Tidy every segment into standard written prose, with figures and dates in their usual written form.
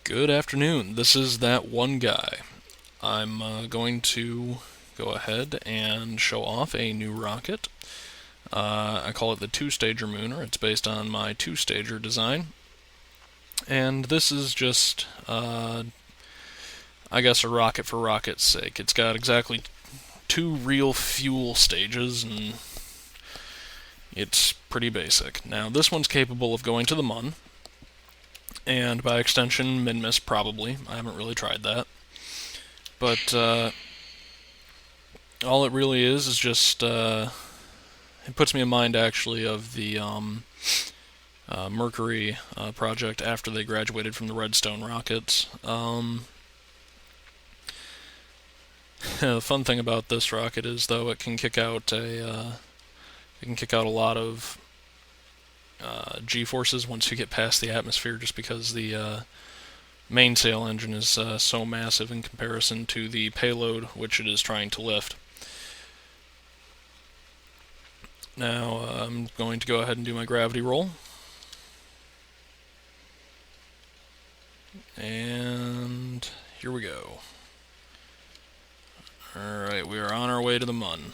Good afternoon. This is that one guy. I'm going to go ahead and show off a new rocket. I call it the two-stager Mooner. It's based on my two-stager design. And this is just, I guess, a rocket for rocket's sake. It's got exactly two real fuel stages, and it's pretty basic. Now, this one's capable of going to the Mun, and by extension, Min-Miss probably. I haven't really tried that. But all it really is just it puts me in mind actually of the Mercury project after they graduated from the Redstone rockets. The fun thing about this rocket is though it can kick out a lot of G-forces once you get past the atmosphere, just because the mainsail engine is so massive in comparison to the payload which it is trying to lift. Now I'm going to go ahead and do my gravity roll. And here we go. Alright, we are on our way to the Mun.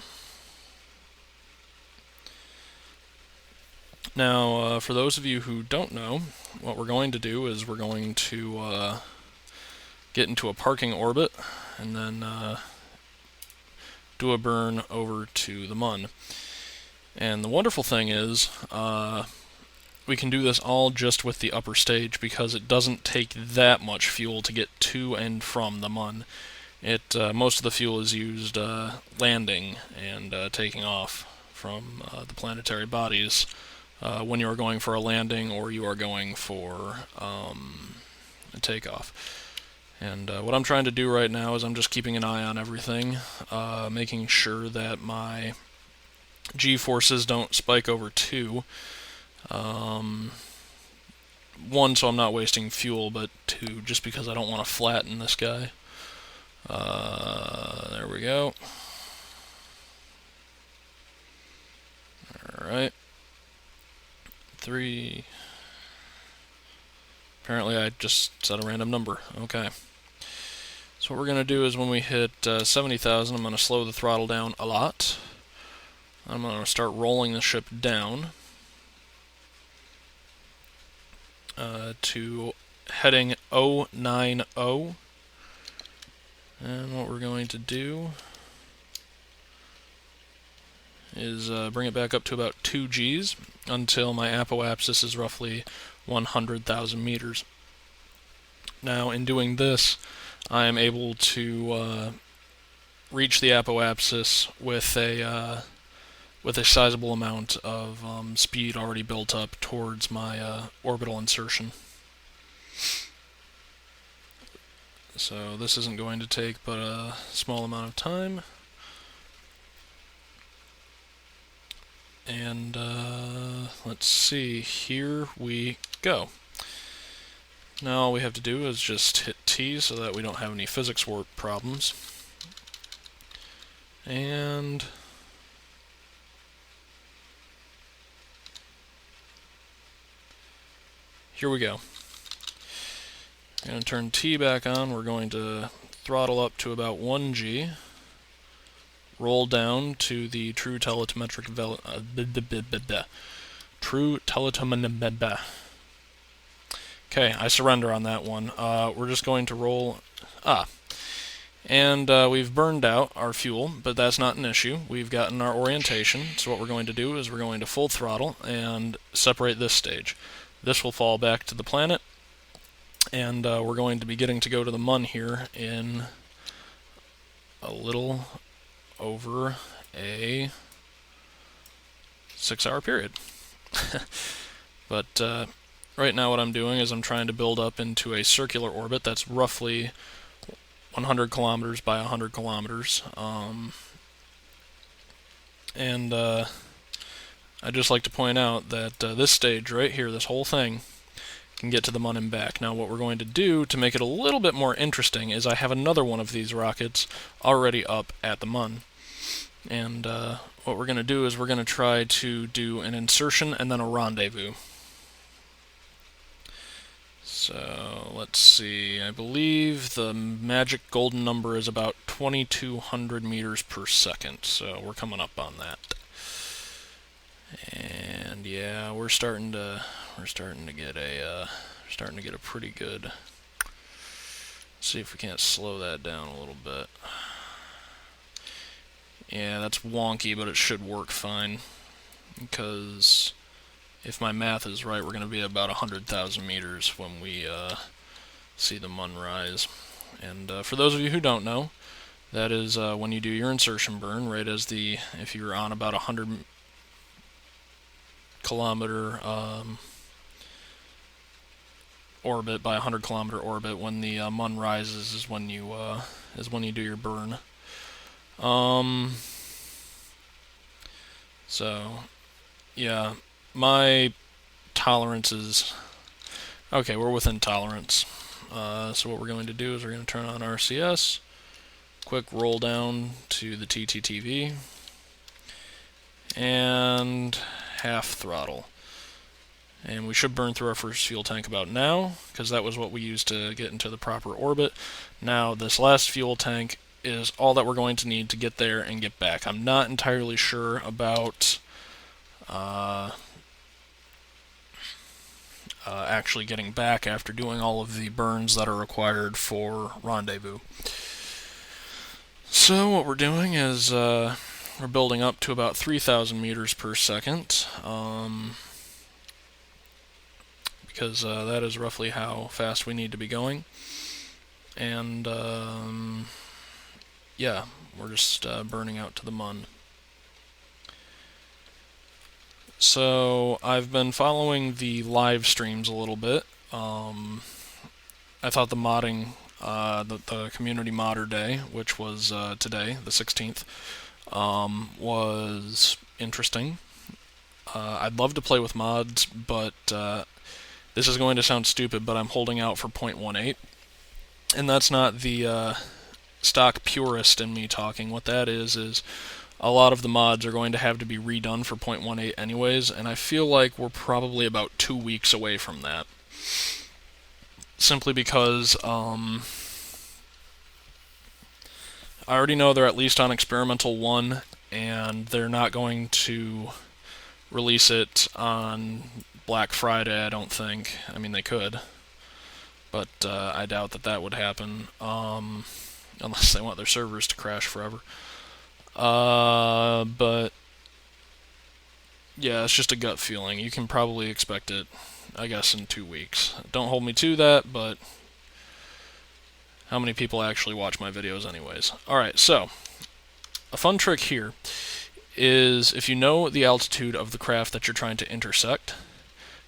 Now, for those of you who don't know, what we're going to do is we're going to get into a parking orbit and then do a burn over to the Mun. And the wonderful thing is, we can do this all just with the upper stage because it doesn't take that much fuel to get to and from the Mun. Most of the fuel is used landing and taking off from the planetary bodies when you are going for a landing or you are going for a takeoff. And what I'm trying to do right now is I'm just keeping an eye on everything, making sure that my G-forces don't spike over 2. One, so I'm not wasting fuel, but 2, just because I don't want to flatten this guy. There we go. Alright. 3. Apparently I just said a random number. Okay. So what we're going to do is when we hit 70,000, I'm going to slow the throttle down a lot. I'm going to start rolling the ship down to heading 090. And what we're going to do is bring it back up to about 2 Gs until my apoapsis is roughly 100,000 meters. Now, in doing this, I am able to reach the apoapsis with a sizable amount of speed already built up towards my orbital insertion. So this isn't going to take but a small amount of time. And let's see, here we go. Now all we have to do is just hit T so that we don't have any physics warp problems. And here we go. I'm going to turn T back on. We're going to throttle up to about 1 G. Roll down to the true telemetric Okay, I surrender on that one. We're just going to roll. And we've burned out our fuel, but that's not an issue. We've gotten our orientation, so what we're going to do is we're going to full throttle and separate this stage. This will fall back to the planet, and we're going to be getting to go to the Mun here in a little over a 6-hour period. But right now what I'm doing is I'm trying to build up into a circular orbit that's roughly 100 kilometers by 100 kilometers. And I'd just like to point out that this stage right here, this whole thing, can get to the Mun and back. Now what we're going to do to make it a little bit more interesting is I have another one of these rockets already up at the Mun. And what we're going to do is we're going to try to do an insertion and then a rendezvous. So let's see. I believe the magic golden number is about 2,200 meters per second. So we're coming up on that. And yeah, we're starting to get a pretty good. Let's see if we can't slow that down a little bit. Yeah, that's wonky, but it should work fine. Because if my math is right, we're going to be about 100,000 meters when we see the Mun rise. And for those of you who don't know, that is when you do your insertion burn, right as if you're on about 100 kilometer orbit by 100 kilometer orbit, when the Mun rises is when you do your burn. So yeah, my tolerance is okay. We're within tolerance. So what we're going to do is we're going to turn on RCS, quick roll down to the TTTV, and half throttle. And we should burn through our first fuel tank about now, because that was what we used to get into the proper orbit. Now this last fuel tank is all that we're going to need to get there and get back. I'm not entirely sure about actually getting back after doing all of the burns that are required for rendezvous. So what we're doing is we're building up to about 3,000 meters per second, because that is roughly how fast we need to be going. And yeah, we're just burning out to the Mun. So I've been following the live streams a little bit. I thought the modding, the community modder day, which was today, the 16th, was interesting. I'd love to play with mods, but this is going to sound stupid, but I'm holding out for 0.18. And that's not the stock purist in me talking. What that is a lot of the mods are going to have to be redone for 0.18 anyways, and I feel like we're probably about 2 weeks away from that. Simply because I already know they're at least on Experimental 1, and they're not going to release it on Black Friday, I don't think. I mean, they could, but I doubt that would happen, unless they want their servers to crash forever. But yeah, it's just a gut feeling. You can probably expect it, I guess, in 2 weeks. Don't hold me to that, but how many people actually watch my videos anyways? Alright, so a fun trick here is if you know the altitude of the craft that you're trying to intersect,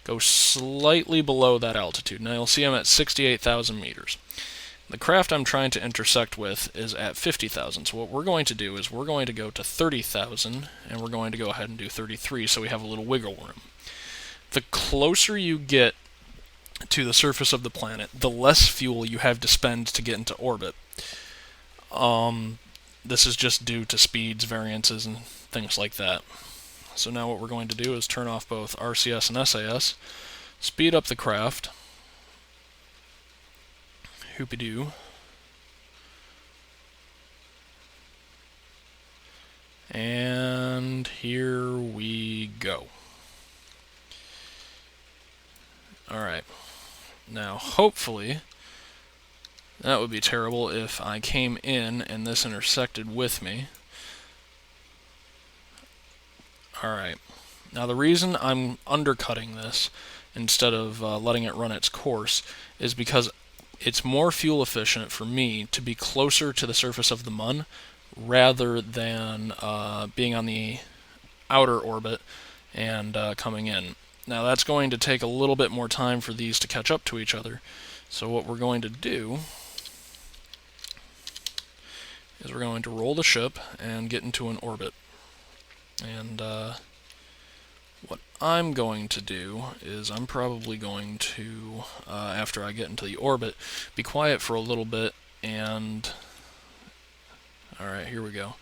go slightly below that altitude. Now you'll see I'm at 68,000 meters. The craft I'm trying to intersect with is at 50,000, so what we're going to do is we're going to go to 30,000, and we're going to go ahead and do 33, so we have a little wiggle room. The closer you get to the surface of the planet, the less fuel you have to spend to get into orbit. This is just due to speeds, variances, and things like that. So now what we're going to do is turn off both RCS and SAS, speed up the craft, hoopy-doo, and here we go. Alright, now hopefully, that would be terrible if I came in and this intersected with me. Alright, now the reason I'm undercutting this instead of letting it run its course is because it's more fuel efficient for me to be closer to the surface of the Mun rather than being on the outer orbit and coming in. Now that's going to take a little bit more time for these to catch up to each other. So what we're going to do is we're going to roll the ship and get into an orbit. And what I'm going to do is I'm probably going to, after I get into the orbit, be quiet for a little bit and... Alright, here we go.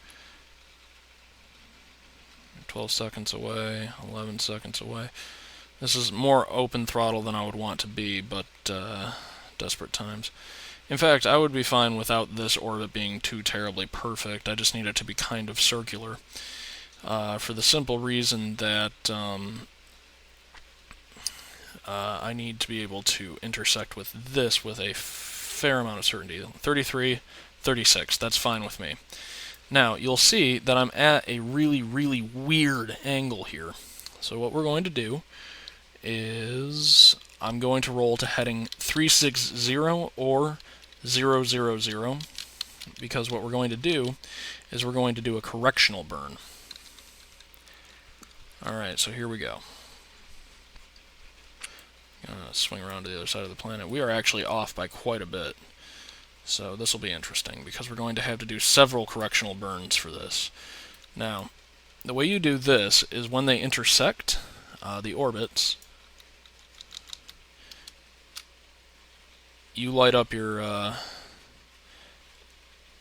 12 seconds away, 11 seconds away. This is more open throttle than I would want to be, but desperate times. In fact, I would be fine without this orbit being too terribly perfect. I just need it to be kind of circular. For the simple reason that I need to be able to intersect with this with a fair amount of certainty. 33, 36, that's fine with me. Now, you'll see that I'm at a really, really weird angle here. So what we're going to do is I'm going to roll to heading 360 or 000, because what we're going to do is we're going to do a correctional burn. Alright, so here we go. Swing around to the other side of the planet. We are actually off by quite a bit. So this will be interesting, because we're going to have to do several correctional burns for this. Now, the way you do this is when they intersect the orbits, you light up your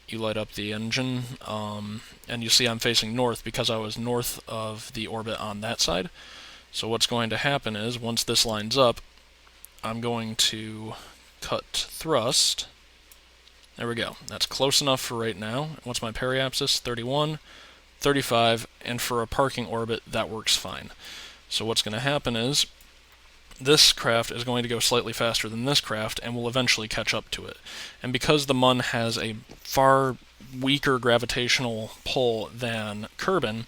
you light up the engine, and you see I'm facing north because I was north of the orbit on that side. So what's going to happen is, once this lines up, I'm going to cut thrust. There we go. That's close enough for right now. What's my periapsis? 31, 35, and for a parking orbit, that works fine. So what's going to happen is, this craft is going to go slightly faster than this craft and will eventually catch up to it. And because the Mun has a far weaker gravitational pull than Kerbin,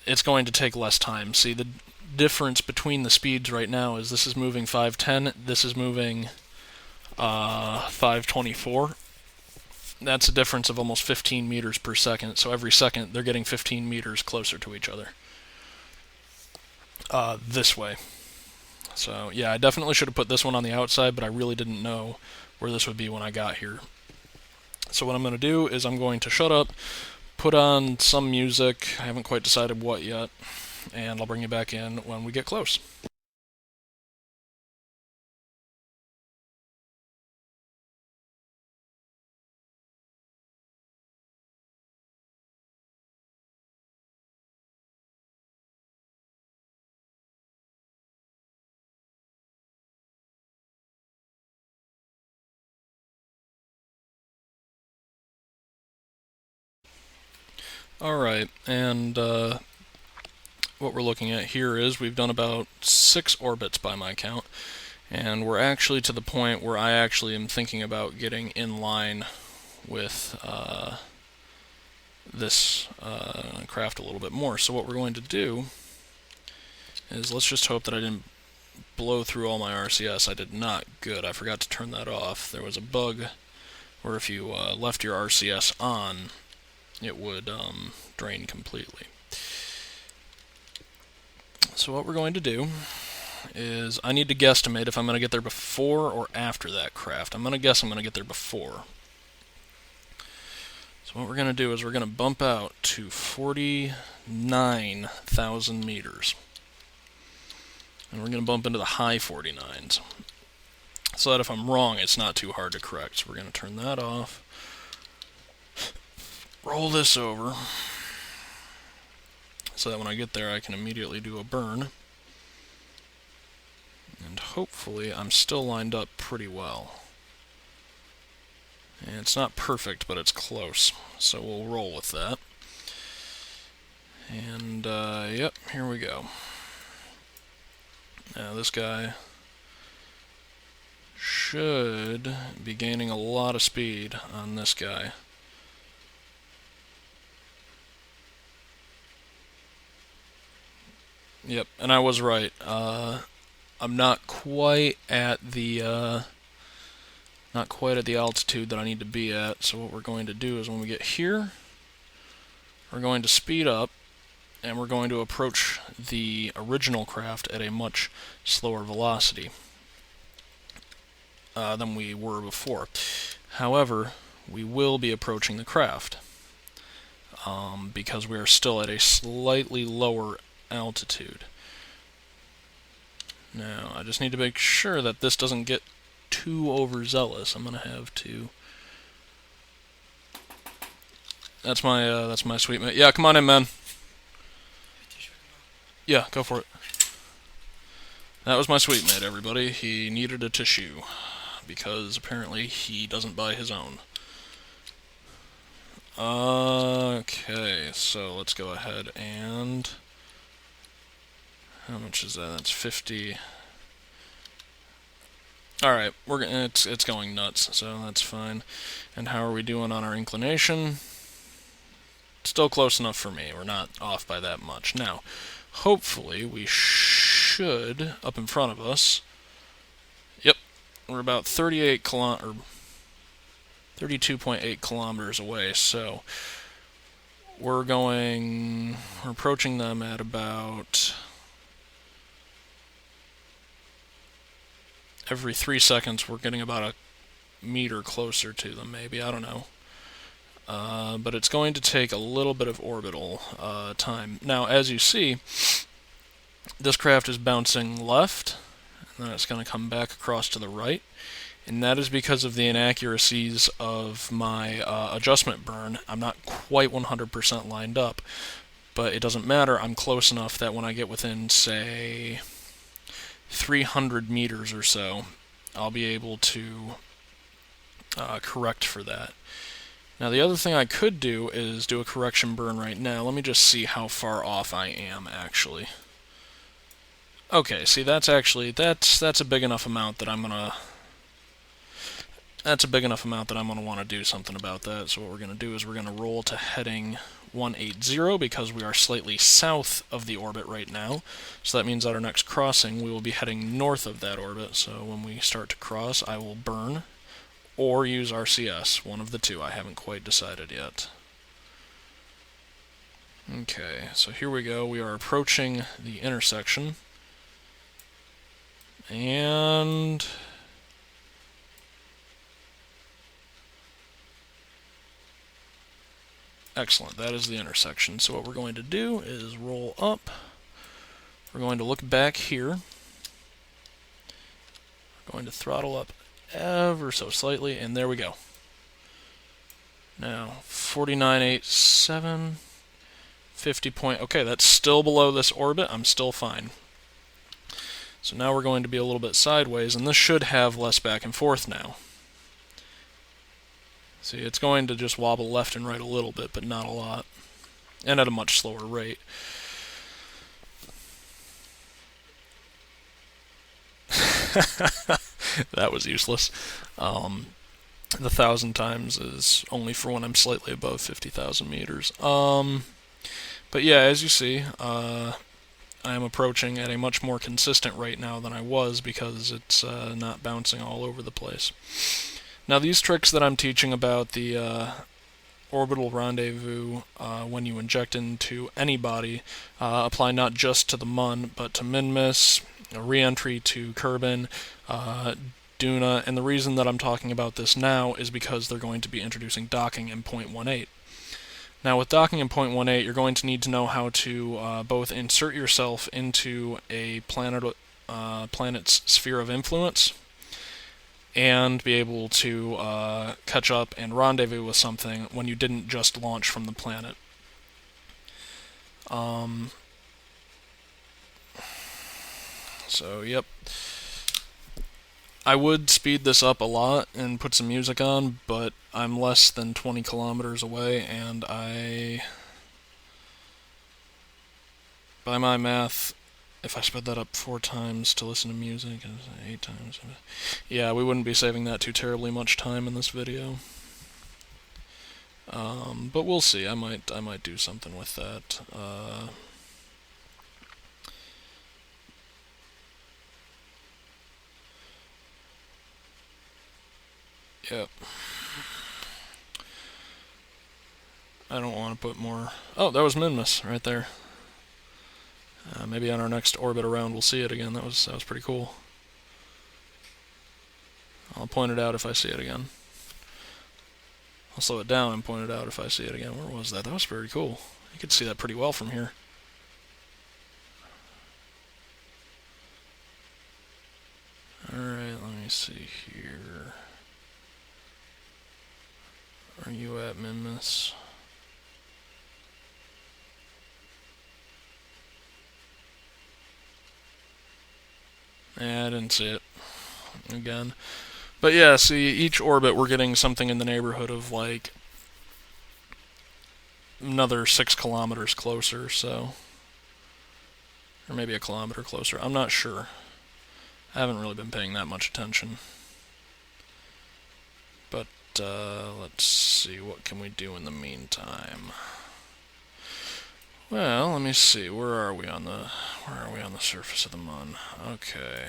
it's going to take less time. See, the difference between the speeds right now is this is moving 510, this is moving 524. That's a difference of almost 15 meters per second, so every second they're getting 15 meters closer to each other. This way. So, yeah, I definitely should have put this one on the outside, but I really didn't know where this would be when I got here. So what I'm going to do is I'm going to shut up, put on some music, I haven't quite decided what yet, and I'll bring you back in when we get close. Alright, and what we're looking at here is we've done about 6 orbits by my count, and we're actually to the point where I actually am thinking about getting in line with this craft a little bit more. So what we're going to do is, let's just hope that I didn't blow through all my RCS. I did not. Good. I forgot to turn that off. There was a bug where if you left your RCS on, it would drain completely. So what we're going to do is, I need to guesstimate if I'm going to get there before or after that craft. I'm going to guess I'm going to get there before. So what we're going to do is we're going to bump out to 49,000 meters. And we're going to bump into the high 49s. So that if I'm wrong, it's not too hard to correct. So we're going to turn that off. Roll this over, so that when I get there I can immediately do a burn. And hopefully I'm still lined up pretty well. And it's not perfect, but it's close, so we'll roll with that. And, yep, here we go. Now this guy should be gaining a lot of speed on this guy. Yep, and I was right. I'm not quite at the altitude that I need to be at. So what we're going to do is, when we get here, we're going to speed up, and we're going to approach the original craft at a much slower velocity than we were before. However, we will be approaching the craft because we are still at a slightly lower altitude. Now, I just need to make sure that this doesn't get too overzealous. I'm gonna have to. That's my sweet mate. Yeah, come on in, man. Yeah, go for it. That was my sweet mate, everybody. He needed a tissue, because apparently he doesn't buy his own. Okay, so let's go ahead and... How much is that? That's 50. Alright, it's going nuts, so that's fine. And how are we doing on our inclination? Still close enough for me. We're not off by that much. Now, hopefully we should, up in front of us... Yep, we're about 32.8 kilometers away, so we're approaching them at about every 3 seconds. We're getting about a meter closer to them, maybe, I don't know. But it's going to take a little bit of orbital time. Now, as you see, this craft is bouncing left, and then it's going to come back across to the right. And that is because of the inaccuracies of my adjustment burn. I'm not quite 100% lined up, but it doesn't matter. I'm close enough that when I get within, say, 300 meters or so, I'll be able to correct for that. Now, the other thing I could do is do a correction burn right now. Let me just see how far off I am, actually. Okay, see, that's a big enough amount that I'm gonna... That's a big enough amount that I'm going to want to do something about that. So what we're going to do is we're going to roll to heading 180 because we are slightly south of the orbit right now. So that means at our next crossing we will be heading north of that orbit. So when we start to cross, I will burn or use RCS. One of the two. I haven't quite decided yet. Okay, so here we go. We are approaching the intersection. And... Excellent, that is the intersection. So what we're going to do is roll up. We're going to look back here. We're going to throttle up ever so slightly, and there we go. Now, 49.87, 50 point... Okay, that's still below this orbit. I'm still fine. So now we're going to be a little bit sideways, and this should have less back and forth now. See, it's going to just wobble left and right a little bit, but not a lot. And at a much slower rate. That was useless. The 1,000 times is only for when I'm slightly above 50,000 meters. But yeah, as you see, I am approaching at a much more consistent rate now than I was because it's not bouncing all over the place. Now, these tricks that I'm teaching about the orbital rendezvous when you inject into any body apply not just to the Mun, but to Minmus, re-entry to Kerbin, Duna, and the reason that I'm talking about this now is because they're going to be introducing docking in 0.18. Now, with docking in 0.18, you're going to need to know how to both insert yourself into a planet's sphere of influence, and be able to catch up and rendezvous with something when you didn't just launch from the planet. So, yep. I would speed this up a lot and put some music on, but I'm less than 20 kilometers away, and by my math, if I sped that up 4 times to listen to music, 8 times. Yeah, we wouldn't be saving that too terribly much time in this video. But we'll see. I might do something with that. Yep. I don't want to put more... Oh, that was Minmus right there. Maybe on our next orbit around we'll see it again. That was pretty cool. I'll point it out if I see it again. I'll slow it down and point it out if I see it again. Where was that? That was very cool. You could see that pretty well from here. Alright, let me see here. Are you at Minmus? I didn't see it again. But yeah, see, each orbit we're getting something in the neighborhood of like another 6 kilometers closer, so. Or maybe a kilometer closer. I'm not sure. I haven't really been paying that much attention. But let's see, what can we do in the meantime? Well, let me see. Where are we on the surface of the Mun? Okay.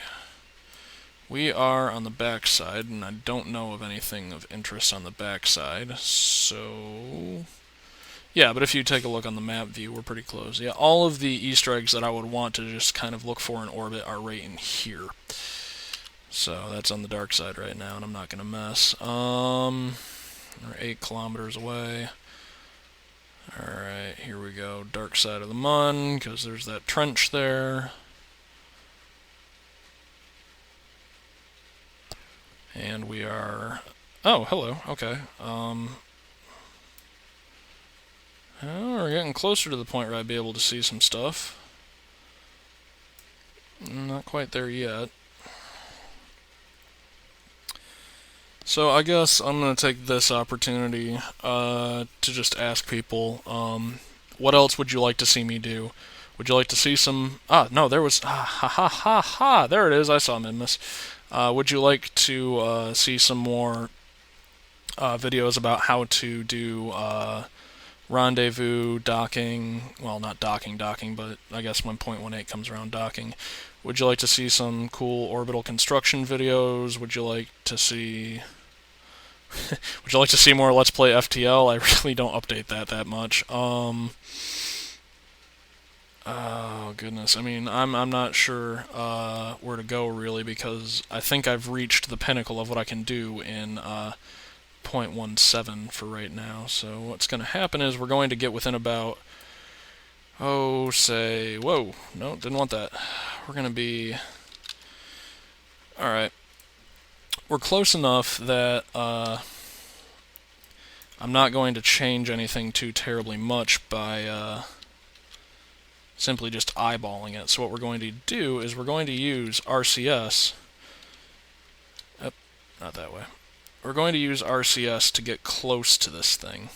We are on the backside, and I don't know of anything of interest on the backside, so yeah, but if you take a look on the map view, we're pretty close. Yeah, all of the Easter eggs that I would want to just kind of look for in orbit are right in here. So that's on the dark side right now, and I'm not going to mess. We're 8 kilometers away. Alright, here we go. Dark side of the Mun, because there's that trench there. And we are... Oh, hello. Okay. Oh, we're getting closer to the point where I'd be able to see some stuff. Not quite there yet. So I guess I'm going to take this opportunity to just ask people, what else would you like to see me do? Would you like to see some... Ah, no, there was... Ah, ha ha ha ha! There it is, I saw Minmus. Would you like to see some more videos about how to do rendezvous, docking... Well, not docking, but I guess when 0.18 comes around, docking. Would you like to see some cool orbital construction videos? Would you like to see... Would you like to see more Let's Play FTL? I really don't update that much. Oh goodness. I mean, I'm not sure where to go really, because I think I've reached the pinnacle of what I can do in 0.17 for right now. So what's going to happen is we're going to get within about, whoa, no, didn't want that. We're going to be, alright. We're close enough that I'm not going to change anything too terribly much by simply just eyeballing it. So what we're going to do is we're going to use RCS. Oh, not that way. We're going to use RCS to get close to this thing.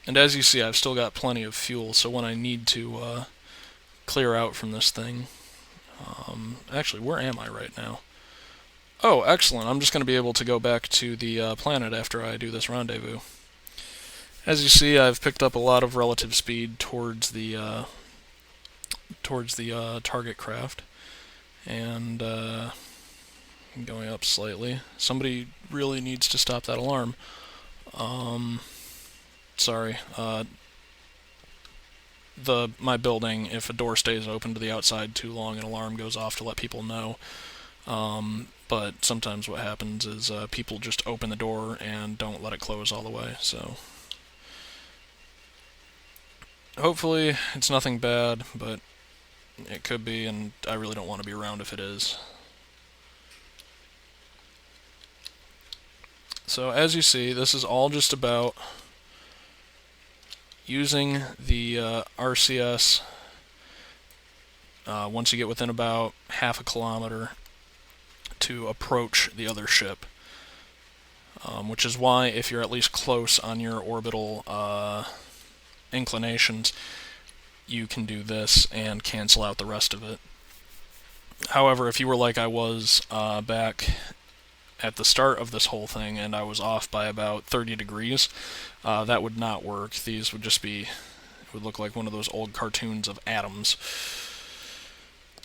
And as you see, I've still got plenty of fuel, so when I need to clear out from this thing... actually, where am I right now? Oh, excellent. I'm just going to be able to go back to the planet after I do this rendezvous. As you see, I've picked up a lot of relative speed towards the target craft, and going up slightly. Somebody really needs to stop that alarm. Sorry. My building, if a door stays open to the outside too long, an alarm goes off to let people know. But sometimes what happens is people just open the door and don't let it close all the way, so... Hopefully it's nothing bad, but it could be, and I really don't want to be around if it is. So as you see, this is all just about using the RCS once you get within about half a kilometer to approach the other ship. Which is why, if you're at least close on your orbital inclinations, you can do this and cancel out the rest of it. However, if you were like I was back at the start of this whole thing and I was off by about 30 degrees, that would not work. These would just be, it would look like one of those old cartoons of atoms.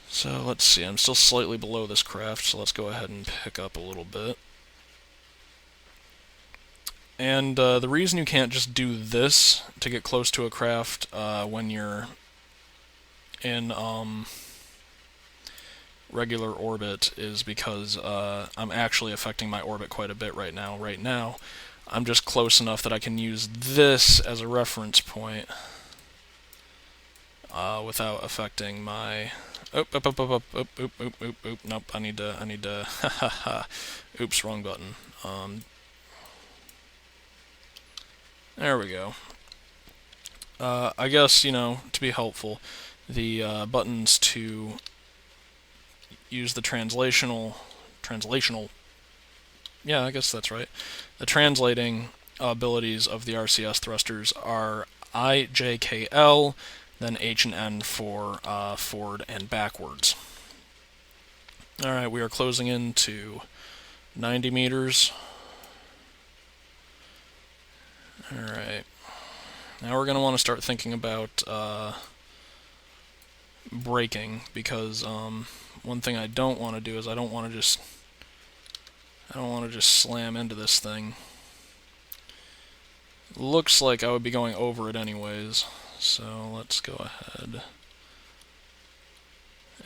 So let's see, I'm still slightly below this craft, so let's go ahead and pick up a little bit. And the reason you can't just do this to get close to a craft when you're in regular orbit is because I'm actually affecting my orbit quite a bit right now. Right now, I'm just close enough that I can use this as a reference point without affecting my... Nope, I need to, oops, wrong button. There we go. I guess, to be helpful, the buttons to use the translational, yeah, I guess that's right. The translating abilities of the RCS thrusters are I, J, K, L, then H and N for forward and backwards. Alright, we are closing into 90 meters. Alright. Now we're going to want to start thinking about braking, because one thing I don't want to do is I don't want to just slam into this thing. Looks like I would be going over it anyways, so let's go ahead.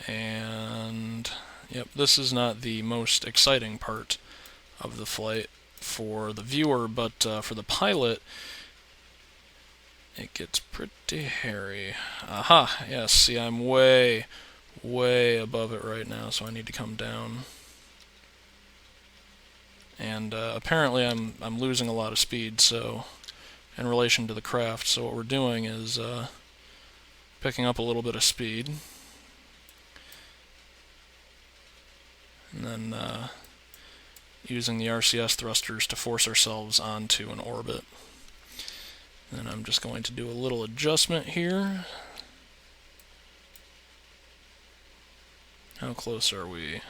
And yep, this is not the most exciting part of the flight for the viewer, but for the pilot, it gets pretty hairy. Aha, yes, see, I'm way above it right now, so I need to come down. And apparently I'm losing a lot of speed, so in relation to the craft, so what we're doing is picking up a little bit of speed, and then using the RCS thrusters to force ourselves onto an orbit. Then I'm just going to do a little adjustment here. How close are we?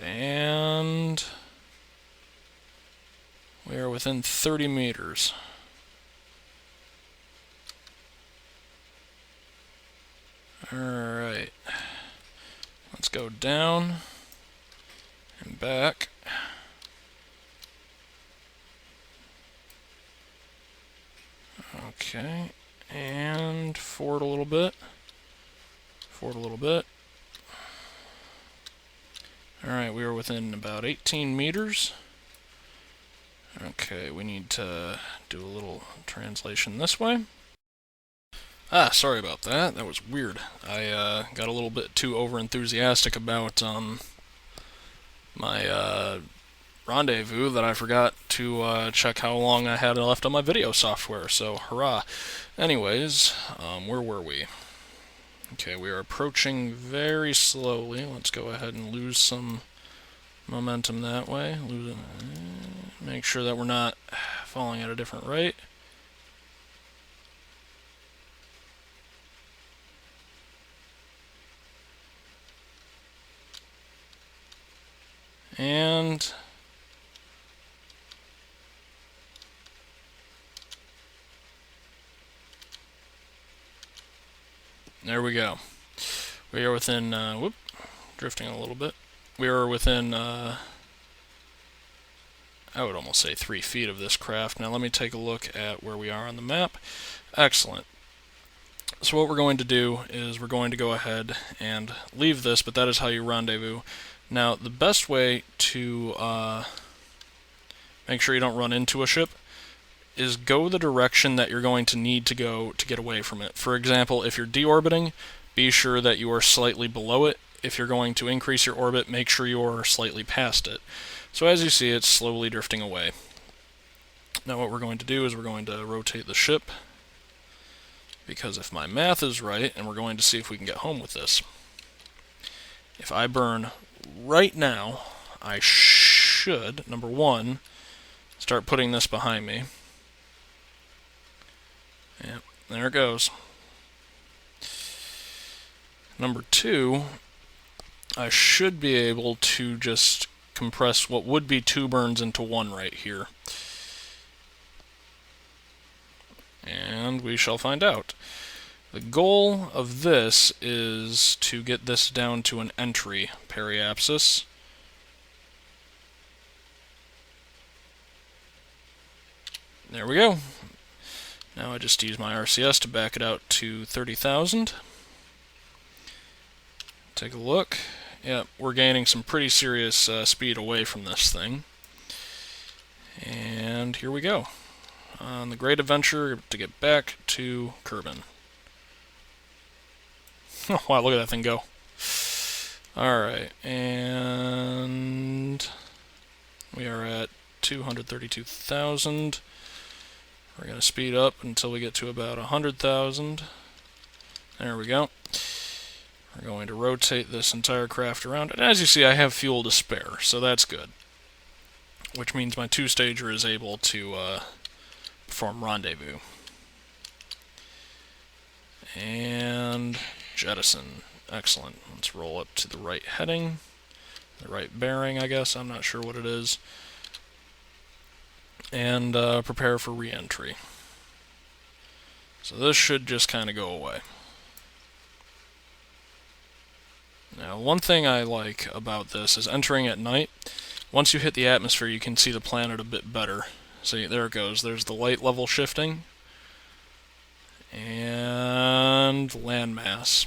And we are within 30 meters. Alright. Let's go down and back. Okay, and forward a little bit. Forward a little bit. Alright, we are within about 18 meters. Okay, we need to do a little translation this way. Ah, sorry about that. That was weird. I got a little bit too over-enthusiastic about my rendezvous that I forgot to check how long I had left on my video software, so hurrah. Anyways, where were we? Okay, we are approaching very slowly. Let's go ahead and lose some momentum that way. Make sure that we're not falling at a different rate. And there we go. We are within, drifting a little bit. We are within, I would almost say 3 feet of this craft. Now let me take a look at where we are on the map. Excellent. So what we're going to do is we're going to go ahead and leave this, but that is how you rendezvous. Now the best way to make sure you don't run into a ship is go the direction that you're going to need to go to get away from it. For example, if you're deorbiting, be sure that you are slightly below it. If you're going to increase your orbit, make sure you are slightly past it. So as you see, it's slowly drifting away. Now what we're going to do is we're going to rotate the ship, because if my math is right, and we're going to see if we can get home with this. If I burn right now, I should, number one, start putting this behind me. Yep, there it goes. Number two, I should be able to just compress what would be 2 burns into 1 right here. And we shall find out. The goal of this is to get this down to an entry periapsis. There we go. Now I just use my RCS to back it out to 30,000. Take a look. Yep, we're gaining some pretty serious speed away from this thing. And here we go. On the great adventure to get back to Kerbin. Oh, wow, look at that thing go. Alright, and we are at 232,000. We're going to speed up until we get to about 100,000. There we go. We're going to rotate this entire craft around, and as you see, I have fuel to spare, so that's good. Which means my two-stager is able to perform rendezvous. And jettison. Excellent. Let's roll up to the right heading. The right bearing, I guess. I'm not sure what it is. And prepare for re-entry. So this should just kind of go away. Now, one thing I like about this is entering at night. Once you hit the atmosphere, you can see the planet a bit better. See, there it goes. There's the light level shifting. And landmass.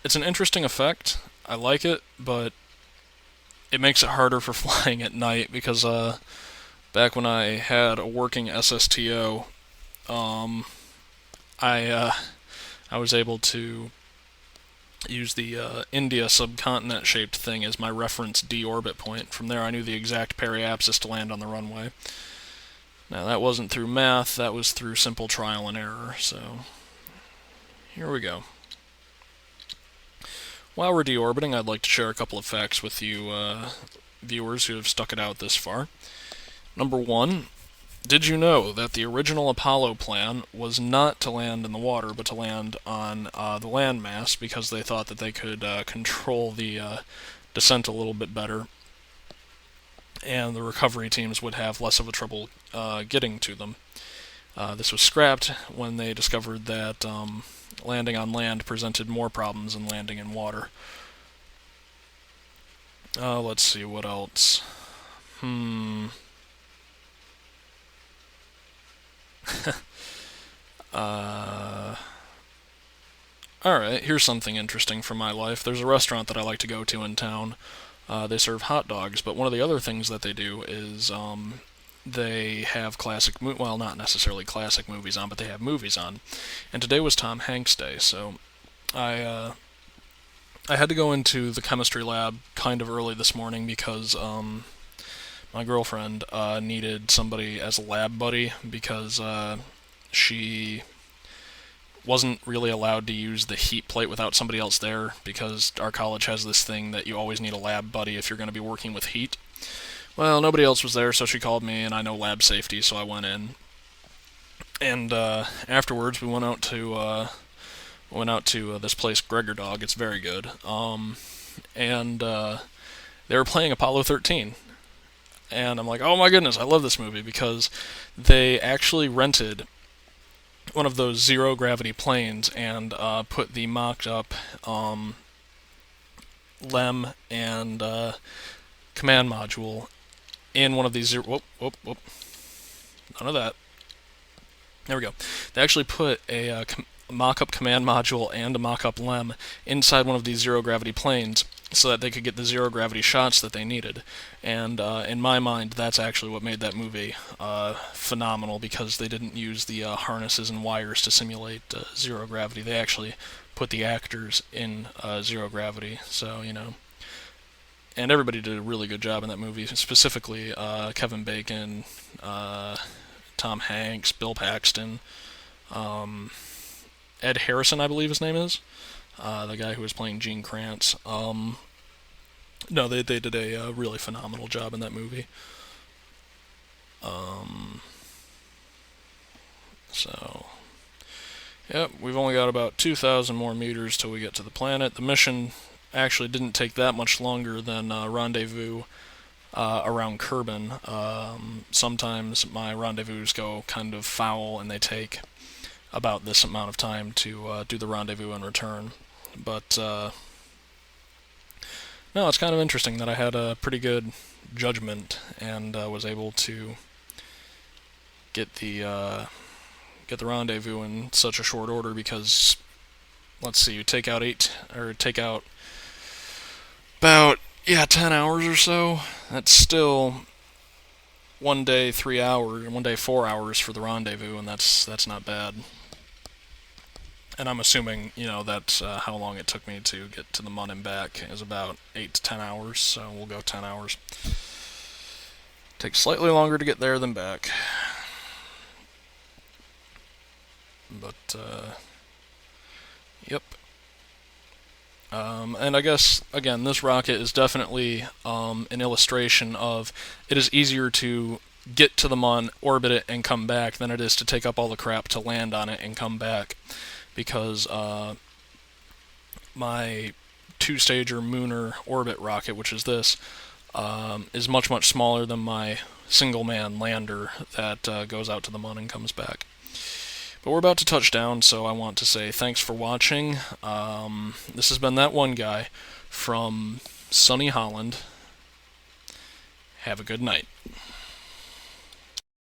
It's an interesting effect. I like it, but it makes it harder for flying at night because back when I had a working SSTO, I was able to use the India subcontinent shaped thing as my reference deorbit point. From there I knew the exact periapsis to land on the runway. Now that wasn't through math, that was through simple trial and error, so here we go. While we're deorbiting, I'd like to share a couple of facts with you viewers who have stuck it out this far. Number one, did you know that the original Apollo plan was not to land in the water, but to land on the landmass because they thought that they could control the descent a little bit better, and the recovery teams would have less of a trouble getting to them. This was scrapped when they discovered that landing on land presented more problems than landing in water. Let's see, what else? Alright, here's something interesting from my life. There's a restaurant that I like to go to in town. They serve hot dogs, but one of the other things that they do is they have classic, well, not necessarily classic movies on, but they have movies on. And today was Tom Hanks Day, so I had to go into the chemistry lab kind of early this morning because my girlfriend needed somebody as a lab buddy because she wasn't really allowed to use the heat plate without somebody else there because our college has this thing that you always need a lab buddy if you're going to be working with heat. Well, nobody else was there, so she called me, and I know lab safety, so I went in. And afterwards, we went out to this place, Gregor Dog. It's very good. And they were playing Apollo 13. And I'm like, oh my goodness, I love this movie because they actually rented one of those zero-gravity planes and put the mocked-up LEM and command module in one of these zero... Whoop. None of that. There we go. They actually put a mock-up command module and a mock-up LEM inside one of these zero-gravity planes so that they could get the zero-gravity shots that they needed. And in my mind, that's actually what made that movie phenomenal, because they didn't use the harnesses and wires to simulate zero gravity. They actually put the actors in zero gravity, so, you know. And everybody did a really good job in that movie, specifically Kevin Bacon, Tom Hanks, Bill Paxton, Ed Harrison, I believe his name is, the guy who was playing Gene Kranz. No, they did a really phenomenal job in that movie. So, yep, we've only got about 2,000 more meters till we get to the planet. The mission actually didn't take that much longer than rendezvous around Kerbin. Sometimes my rendezvous go kind of foul, and they take about this amount of time to do the rendezvous and return. But no, it's kind of interesting that I had a pretty good judgment and was able to get the rendezvous in such a short order, because let's see, you take out about 10 hours or so. That's still 1 day 3 hours, 1 day 4 hours for the rendezvous, and that's not bad. And I'm assuming, that's how long it took me to get to the Mun and back is about 8 to 10 hours, so we'll go 10 hours. Takes slightly longer to get there than back. But, yep. And I guess, again, this rocket is definitely an illustration of it is easier to get to the Mun, orbit it, and come back than it is to take up all the crap to land on it and come back. Because my two-stager Mooner orbit rocket, which is this, is much, much smaller than my single-man lander that goes out to the Mun and comes back. But we're about to touch down, so I want to say thanks for watching. This has been That One Guy from sunny Holland. Have a good night.